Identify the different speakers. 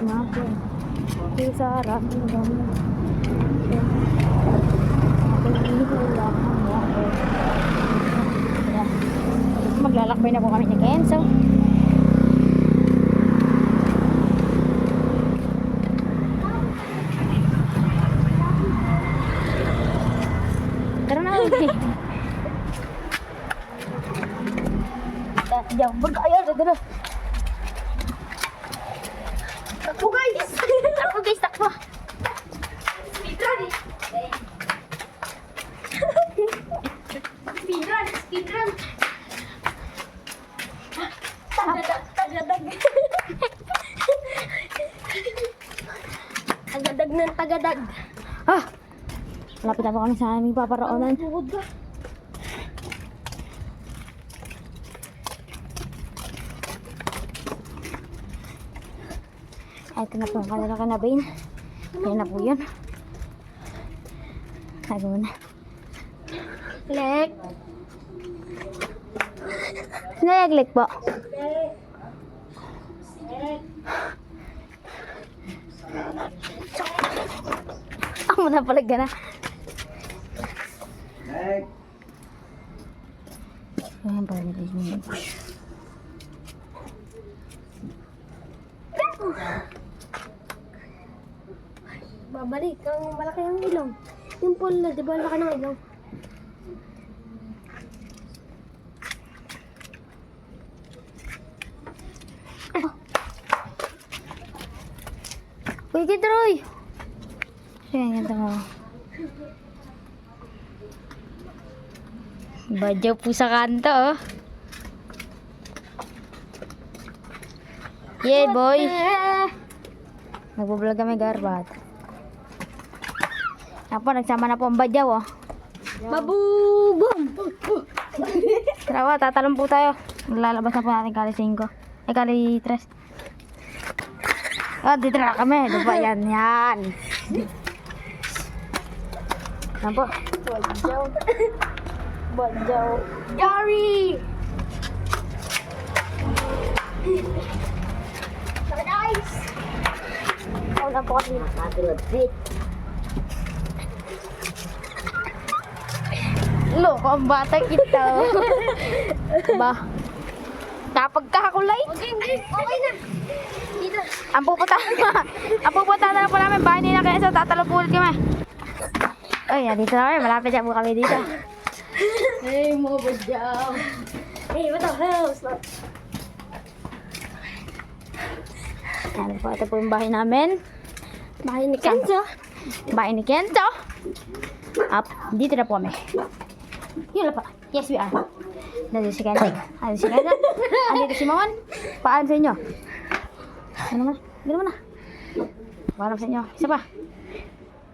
Speaker 1: natin. Kisarap ng dami. Maglalakbay na po kami ni Kenzo. Tara na. Jangan bergaya dulu. Takbo guys. Takbo guys, takbo. Speedrun. Speedrun. Tagadag. Tagadag ng tagadag. Ah. Malapit na po kami sa aming paparoonan. Ito na po ang kanilang kanabin. Yan na po yun. Tago na. Lek. Lek po. Ako na palag ka na. Lek. Ayan pa rin ito. Babalik ang malaki ang ilong. Yung pool na, di ba laki ng ilong? Uy, Kidroy! Ayan, ganda mo. Badyaw po sa kanto, oh. Yay, boy! Nagbablog kami, garbat. Apo, nagsama na po ang badyaw, oh. Babubum! Tara, tatalon po tayo. Lalabas na po natin kali 5. Ay, kali 3. Oh, dito na kami. Diba, yan. Yan po. Badyaw. Badyaw. Gary! Nice! Wala po kasi nakatulad. Loko, ang bata kita. Ba? Kapag kakulay? Okay na. Dito. Ang pupunta na lang po namin. Bahay nila kaya sa tatalo po ulit kami. Ay, dito na kami. Malapit na po kami dito. Hey, mga badyaw. Hey, what the hell? Ayan po, ito po yung bahay namin. Bahay ni Kenzo. Bahay ni Kenzo. Up, dito na po kami. Yun na po. Yes, we are. Nandito si Kenzo. Andito si Kenzo. Andito si Mamon. Paan sa inyo? Gano'n mo na. Paalam sa inyo. Isa pa.